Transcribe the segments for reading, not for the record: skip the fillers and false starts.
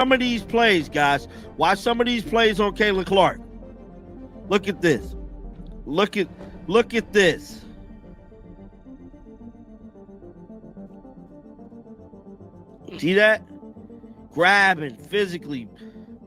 Some of these plays, guys. Watch some of these plays on Caitlin Clark. Look at this. Look at this. See that? Grabbing, physically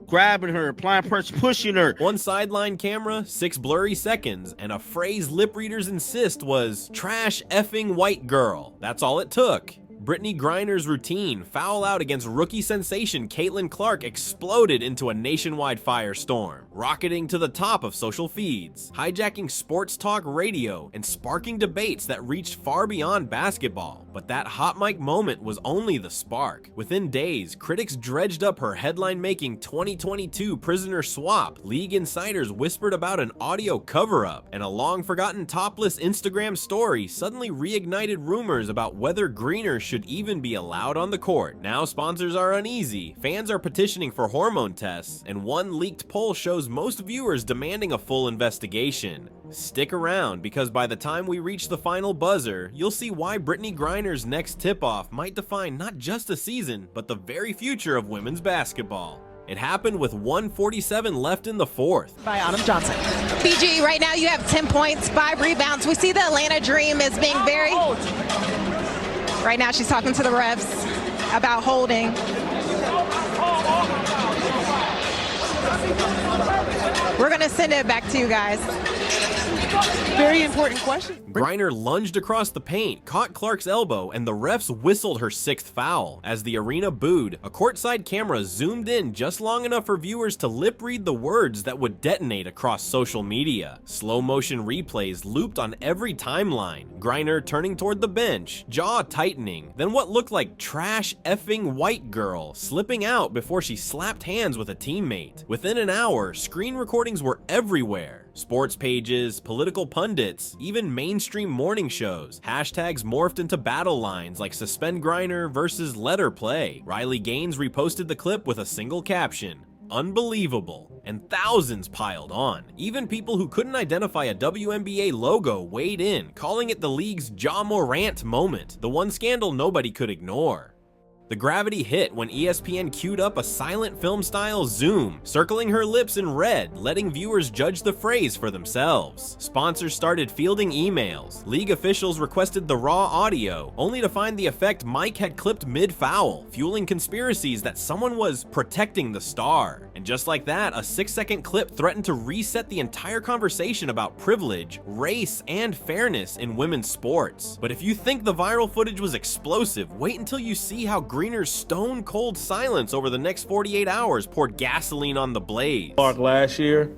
grabbing her, applying pressure, pushing her. One sideline camera, 6 blurry seconds, and a phrase lip readers insist was trash effing white girl. That's all it took. Brittney Griner's routine, foul out against rookie sensation Caitlin Clark, exploded into a nationwide firestorm, rocketing to the top of social feeds, hijacking sports talk radio, and sparking debates that reached far beyond basketball. But that hot mic moment was only the spark. Within days, critics dredged up her headline-making 2022 prisoner swap, league insiders whispered about an audio cover-up, and a long-forgotten topless Instagram story suddenly reignited rumors about whether Griner should even be allowed on the court. Now sponsors are uneasy, fans are petitioning for hormone tests, and one leaked poll shows most viewers demanding a full investigation. Stick around, because by the time we reach the final buzzer, you'll see why Brittney Griner's next tip-off might define not just a season, but the very future of women's basketball. It happened with 1:47 left in the fourth. By Autumn Johnson. BG, right now you have 10 points, 5 rebounds. We see the Atlanta Dream as being very... Right now she's talking to the refs about holding. We're going to send it back to you guys. Very important question. Griner lunged across the paint, caught Clark's elbow, and the refs whistled her 6th foul. As the arena booed, a courtside camera zoomed in just long enough for viewers to lip read the words that would detonate across social media. Slow motion replays looped on every timeline. Griner turning toward the bench, jaw tightening, then what looked like trash effing white girl slipping out before she slapped hands with a teammate. Within an hour, screen recordings were everywhere. Sports pages, political pundits, even mainstream morning shows. Hashtags morphed into battle lines like suspend Griner versus let her play. Riley Gaines reposted the clip with a single caption, "Unbelievable," and thousands piled on. Even people who couldn't identify a WNBA logo weighed in, calling it the league's Ja Morant moment, the one scandal nobody could ignore. The gravity hit when ESPN queued up a silent film-style zoom, circling her lips in red, letting viewers judge the phrase for themselves. Sponsors started fielding emails. League officials requested the raw audio, only to find the effect Mike had clipped mid-foul, fueling conspiracies that someone was protecting the star. And just like that, a 6-second clip threatened to reset the entire conversation about privilege, race, and fairness in women's sports. But if you think the viral footage was explosive, wait until you see how Griner's stone-cold silence over the next 48 hours poured gasoline on the blaze. Last year,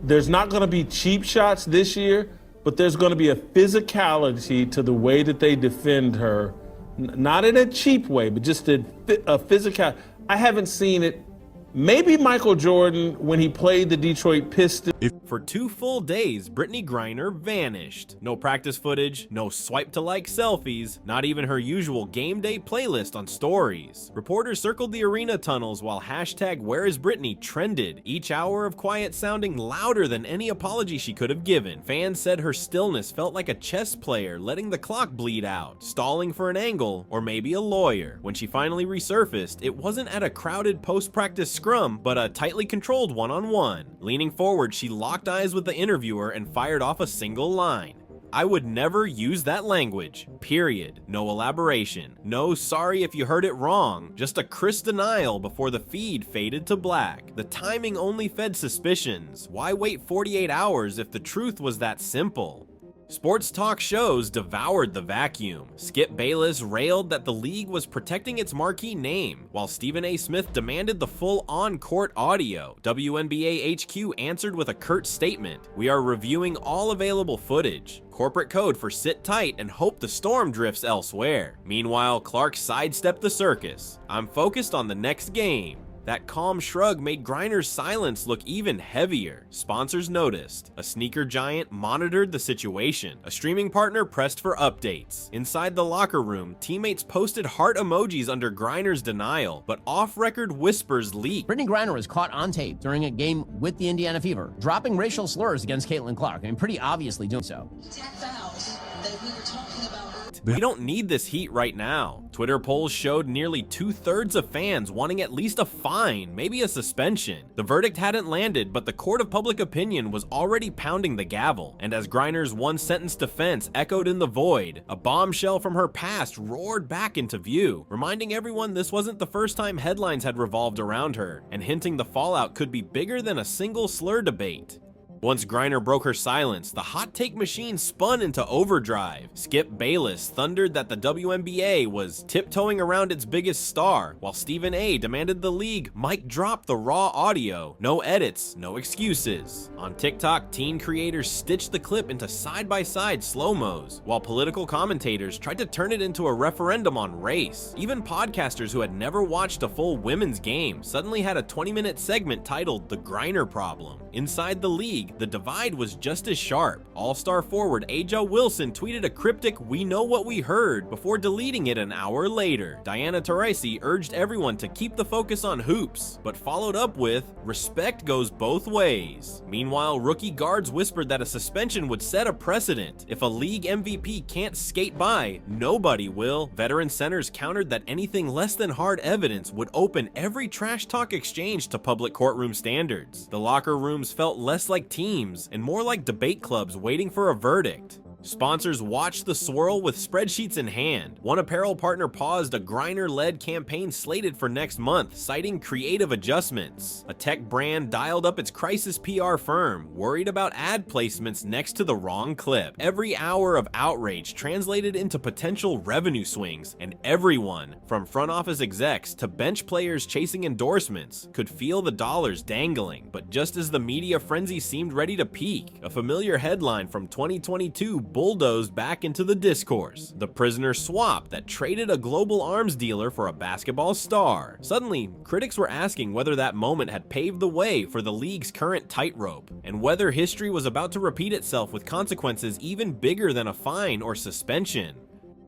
there's not going to be cheap shots this year, but there's going to be a physicality to the way that they defend her. Not in a cheap way, but just a physical. I haven't seen it. Maybe Michael Jordan when he played the Detroit Pistons. For 2 full days, Brittney Griner vanished. No practice footage, no swipe to like selfies, not even her usual game day playlist on stories. Reporters circled the arena tunnels while hashtag #WhereIsBrittney trended, each hour of quiet sounding louder than any apology she could have given. Fans said her stillness felt like a chess player letting the clock bleed out, stalling for an angle, or maybe a lawyer. When she finally resurfaced, it wasn't at a crowded post-practice scrum, but a tightly controlled one-on-one. Leaning forward, she locked eyes with the interviewer and fired off a single line. "I would never use that language, period. No elaboration. No sorry if you heard it wrong. Just a crisp denial before the feed faded to black. The timing only fed suspicions. Why wait 48 hours if the truth was that simple?" Sports talk shows devoured the vacuum. Skip Bayless railed that the league was protecting its marquee name, while Stephen A. Smith demanded the full on-court audio. WNBA HQ answered with a curt statement, "We are reviewing all available footage. Corporate code for sit tight and hope the storm drifts elsewhere." Meanwhile, Clark sidestepped the circus. "I'm focused on the next game." That calm shrug made Griner's silence look even heavier. Sponsors noticed. A sneaker giant monitored the situation. A streaming partner pressed for updates. Inside the locker room, teammates posted heart emojis under Griner's denial, but off-record whispers leaked. Brittney Griner was caught on tape during a game with the Indiana Fever, dropping racial slurs against Caitlin Clark, and pretty obviously doing so. We don't need this heat right now. Twitter polls showed nearly 2/3 of fans wanting at least a fine, maybe a suspension. The verdict hadn't landed, but the court of public opinion was already pounding the gavel, and as Griner's one-sentence defense echoed in the void, a bombshell from her past roared back into view, reminding everyone this wasn't the first time headlines had revolved around her, and hinting the fallout could be bigger than a single slur debate. Once Griner broke her silence, the hot take machine spun into overdrive. Skip Bayless thundered that the WNBA was tiptoeing around its biggest star, while Stephen A demanded the league mic drop the raw audio. No edits, no excuses. On TikTok, teen creators stitched the clip into side-by-side slow-mos, while political commentators tried to turn it into a referendum on race. Even podcasters who had never watched a full women's game suddenly had a 20-minute segment titled The Griner Problem. Inside the league, the divide was just as sharp. All-star forward Aja Wilson tweeted a cryptic "We know what we heard" before deleting it an hour later. Diana Taurasi urged everyone to keep the focus on hoops, but followed up with "Respect goes both ways." Meanwhile, rookie guards whispered that a suspension would set a precedent. If a league MVP can't skate by, nobody will. Veteran centers countered that anything less than hard evidence would open every trash talk exchange to public courtroom standards. The locker rooms felt less like teams and more like debate clubs waiting for a verdict. Sponsors watched the swirl with spreadsheets in hand. One apparel partner paused a Griner-led campaign slated for next month, citing creative adjustments. A tech brand dialed up its crisis PR firm, worried about ad placements next to the wrong clip. Every hour of outrage translated into potential revenue swings, and everyone, from front office execs to bench players chasing endorsements, could feel the dollars dangling. But just as the media frenzy seemed ready to peak, a familiar headline from 2022 bulldozed back into the discourse. The prisoner swap that traded a global arms dealer for a basketball star. Suddenly, critics were asking whether that moment had paved the way for the league's current tightrope, and whether history was about to repeat itself with consequences even bigger than a fine or suspension.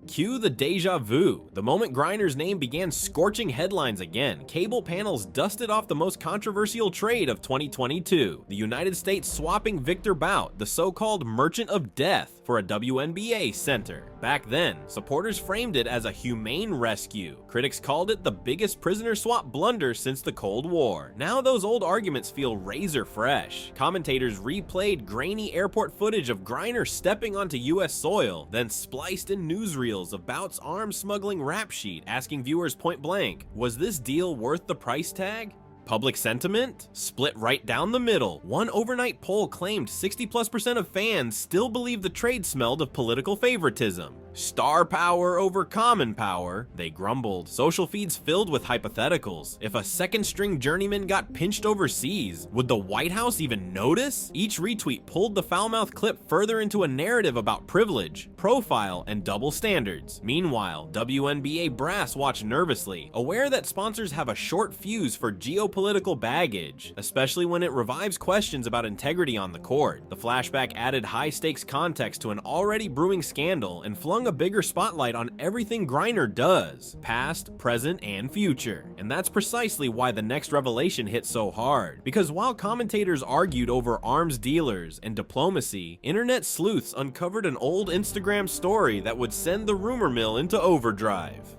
Cue the deja vu. The moment Griner's name began scorching headlines again, cable panels dusted off the most controversial trade of 2022, the United States swapping Victor Bout, the so-called Merchant of Death, for a WNBA center. Back then, supporters framed it as a humane rescue. Critics called it the biggest prisoner swap blunder since the Cold War. Now those old arguments feel razor fresh. Commentators replayed grainy airport footage of Griner stepping onto US soil, then spliced in newsreels of Bout's arms smuggling rap sheet, asking viewers point blank, was this deal worth the price tag? Public sentiment? Split right down the middle. One overnight poll claimed 60+% of fans still believe the trade smelled of political favoritism. Star power over common power, they grumbled. Social feeds filled with hypotheticals. If a second-string journeyman got pinched overseas, would the White House even notice? Each retweet pulled the foul-mouthed clip further into a narrative about privilege, profile, and double standards. Meanwhile, WNBA brass watched nervously, aware that sponsors have a short fuse for geopolitical baggage, especially when it revives questions about integrity on the court. The flashback added high-stakes context to an already brewing scandal and flung a bigger spotlight on everything Griner does, past, present, and future. And that's precisely why the next revelation hit so hard. Because while commentators argued over arms dealers and diplomacy, internet sleuths uncovered an old Instagram story that would send the rumor mill into overdrive.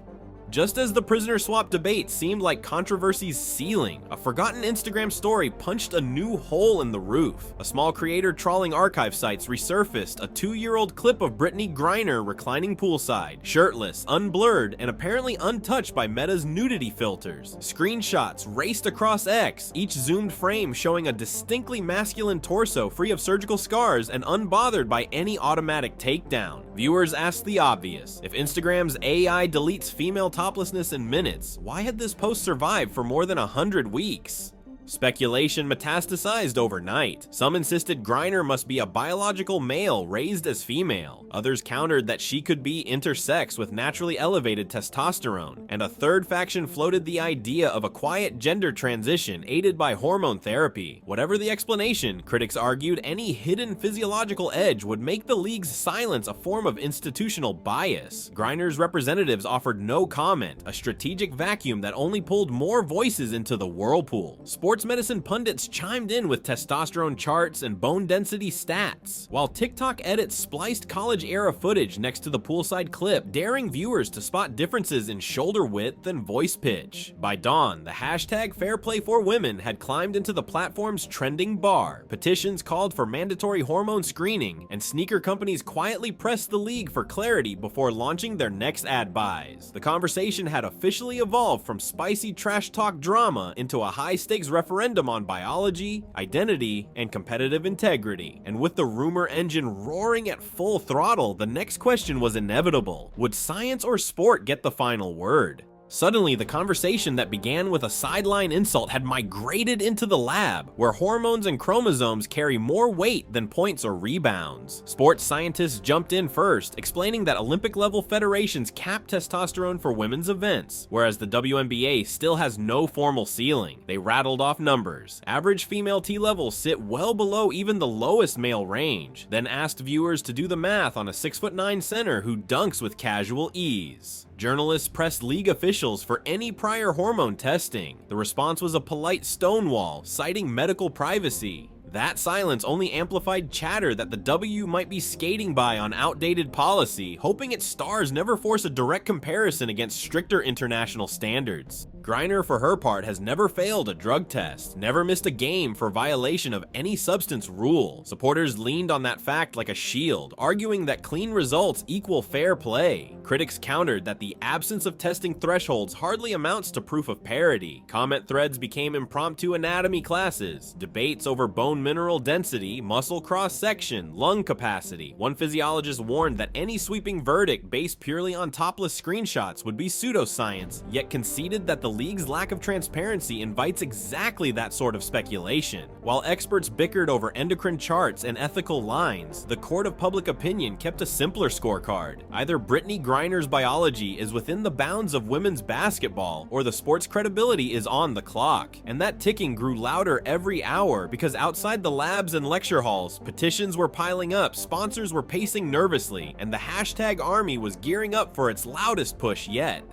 Just as the prisoner swap debate seemed like controversy's ceiling, a forgotten Instagram story punched a new hole in the roof. A small creator trawling archive sites resurfaced a 2-year-old clip of Brittney Griner reclining poolside, shirtless, unblurred, and apparently untouched by Meta's nudity filters. Screenshots raced across X, each zoomed frame showing a distinctly masculine torso free of surgical scars and unbothered by any automatic takedown. Viewers asked the obvious. If Instagram's AI deletes female toplessness in minutes, why had this post survived for more than 100 weeks? Speculation metastasized overnight. Some insisted Griner must be a biological male raised as female. Others countered that she could be intersex with naturally elevated testosterone. And a third faction floated the idea of a quiet gender transition aided by hormone therapy. Whatever the explanation, critics argued any hidden physiological edge would make the league's silence a form of institutional bias. Griner's representatives offered no comment, a strategic vacuum that only pulled more voices into the whirlpool. Sports sports medicine pundits chimed in with testosterone charts and bone density stats, while TikTok edits spliced college-era footage next to the poolside clip, daring viewers to spot differences in shoulder width and voice pitch. By dawn, the hashtag #FairPlay4Women had climbed into the platform's trending bar. Petitions called for mandatory hormone screening, and sneaker companies quietly pressed the league for clarity before launching their next ad buys. The conversation had officially evolved from spicy trash talk drama into a high-stakes referendum on biology, identity, and competitive integrity. And with the rumor engine roaring at full throttle, the next question was inevitable. Would science or sport get the final word? Suddenly, the conversation that began with a sideline insult had migrated into the lab, where hormones and chromosomes carry more weight than points or rebounds. Sports scientists jumped in first, explaining that Olympic-level federations cap testosterone for women's events, whereas the WNBA still has no formal ceiling. They rattled off numbers. Average female T levels sit well below even the lowest male range, then asked viewers to do the math on a 6'9" center who dunks with casual ease. Journalists pressed league officials for any prior hormone testing. The response was a polite stonewall, citing medical privacy. That silence only amplified chatter that the W might be skating by on outdated policy, hoping its stars never force a direct comparison against stricter international standards. Griner, for her part, has never failed a drug test, never missed a game for violation of any substance rule. Supporters leaned on that fact like a shield, arguing that clean results equal fair play. Critics countered that the absence of testing thresholds hardly amounts to proof of parity. Comment threads became impromptu anatomy classes, debates over bone mineral density, muscle cross-section, lung capacity. One physiologist warned that any sweeping verdict based purely on topless screenshots would be pseudoscience, yet conceded that the league's lack of transparency invites exactly that sort of speculation. While experts bickered over endocrine charts and ethical lines, the court of public opinion kept a simpler scorecard. Either Brittney Griner's biology is within the bounds of women's basketball, or the sport's credibility is on the clock. And that ticking grew louder every hour, because outside the labs and lecture halls, petitions were piling up, sponsors were pacing nervously, and the hashtag army was gearing up for its loudest push yet.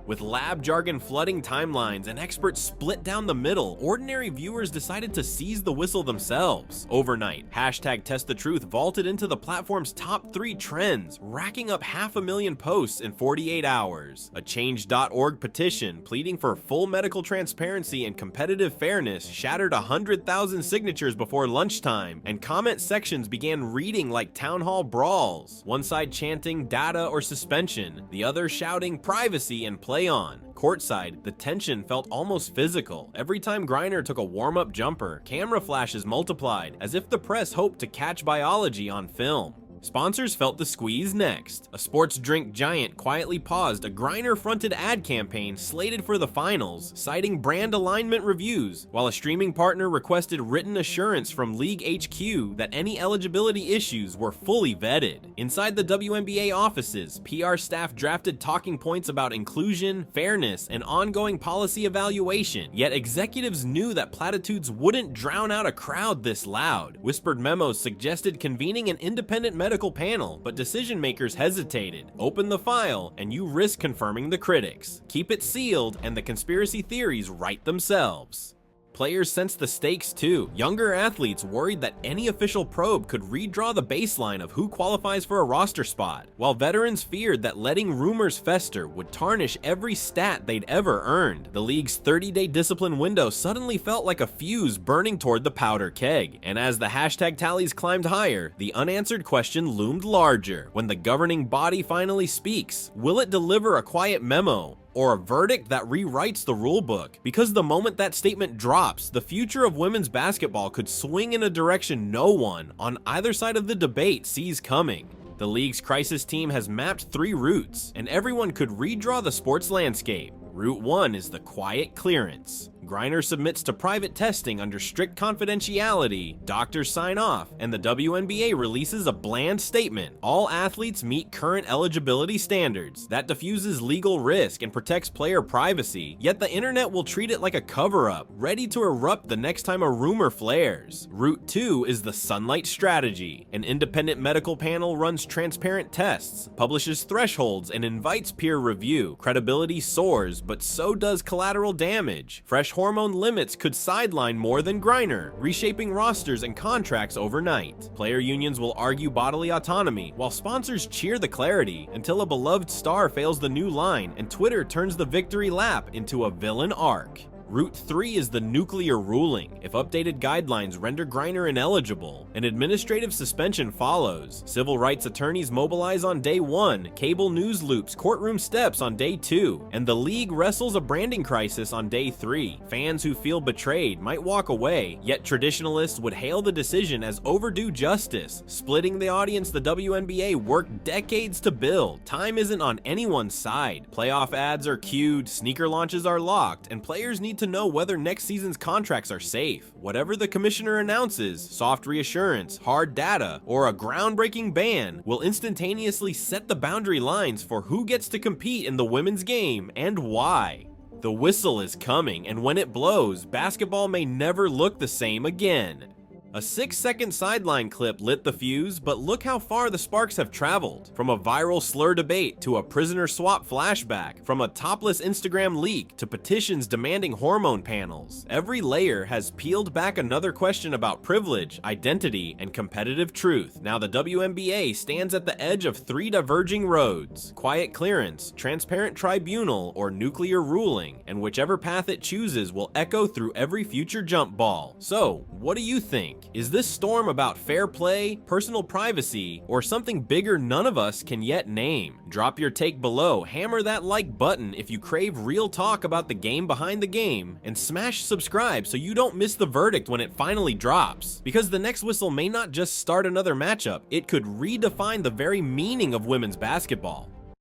With lab jargon flooding timelines and experts split down the middle, ordinary viewers decided to seize the whistle themselves. Overnight, hashtag Test the Truth vaulted into the platform's top 3 trends, racking up 500,000 posts in 48 hours. A Change.org petition pleading for full medical transparency and competitive fairness shattered 100,000 signatures before lunchtime, and comment sections began reading like town hall brawls, one side chanting data or suspension, the other shouting privacy and play on. Courtside, the tension felt almost physical. Every time Griner took a warm-up jumper, camera flashes multiplied, as if the press hoped to catch biology on film. Sponsors felt the squeeze next. A sports drink giant quietly paused a Griner-fronted ad campaign slated for the finals, citing brand alignment reviews, while a streaming partner requested written assurance from League HQ that any eligibility issues were fully vetted. Inside the WNBA offices, PR staff drafted talking points about inclusion, fairness, and ongoing policy evaluation, yet executives knew that platitudes wouldn't drown out a crowd this loud. Whispered memos suggested convening an independent medical panel, but decision makers hesitated. Open the file, and you risk confirming the critics. Keep it sealed, and the conspiracy theories write themselves. Players sensed the stakes too. Younger athletes worried that any official probe could redraw the baseline of who qualifies for a roster spot, while veterans feared that letting rumors fester would tarnish every stat they'd ever earned. The league's 30-day discipline window suddenly felt like a fuse burning toward the powder keg, and as the hashtag tallies climbed higher, the unanswered question loomed larger. When the governing body finally speaks, will it deliver a quiet memo, or a verdict that rewrites the rulebook? Because the moment that statement drops, the future of women's basketball could swing in a direction no one on either side of the debate sees coming. The league's crisis team has mapped 3 routes, and everyone could redraw the sports landscape. Route 1 is the quiet clearance. Griner submits to private testing under strict confidentiality, doctors sign off, and the WNBA releases a bland statement: all athletes meet current eligibility standards. That diffuses legal risk and protects player privacy, yet the internet will treat it like a cover-up, ready to erupt the next time a rumor flares. Route 2 is the sunlight strategy. An independent medical panel runs transparent tests, publishes thresholds, and invites peer review. Credibility soars, but so does collateral damage. Fresh hormone limits could sideline more than Griner, reshaping rosters and contracts overnight. Player unions will argue bodily autonomy, while sponsors cheer the clarity, until a beloved star fails the new line and Twitter turns the victory lap into a villain arc. Route 3 is the nuclear ruling. If updated guidelines render Griner ineligible, an administrative suspension follows. Civil rights attorneys mobilize on day 1, cable news loops courtroom steps on day 2, and the league wrestles a branding crisis on day 3. Fans who feel betrayed might walk away, yet traditionalists would hail the decision as overdue justice, splitting the audience the WNBA worked decades to build. Time isn't on anyone's side. Playoff ads are queued, sneaker launches are locked, and players need to know whether next season's contracts are safe. Whatever the commissioner announces, soft reassurance, hard data, or a groundbreaking ban will instantaneously set the boundary lines for who gets to compete in the women's game and why. The whistle is coming, and when it blows, basketball may never look the same again. A 6-second sideline clip lit the fuse, but look how far the sparks have traveled. From a viral Slur debate to a prisoner swap flashback, from a topless Instagram leak to petitions demanding hormone panels. Every layer has peeled back another question about privilege, identity, and competitive truth. Now the WNBA stands at the edge of 3 diverging roads: quiet clearance, transparent tribunal, or nuclear ruling, and whichever path it chooses will echo through every future jump ball. So, what do you think? Is this storm about fair play, personal privacy, or something bigger none of us can yet name? Drop your take below, hammer that like button if you crave real talk about the game behind the game, and smash subscribe so you don't miss the verdict when it finally drops. Because the next whistle may not just start another matchup, it could redefine the very meaning of women's basketball.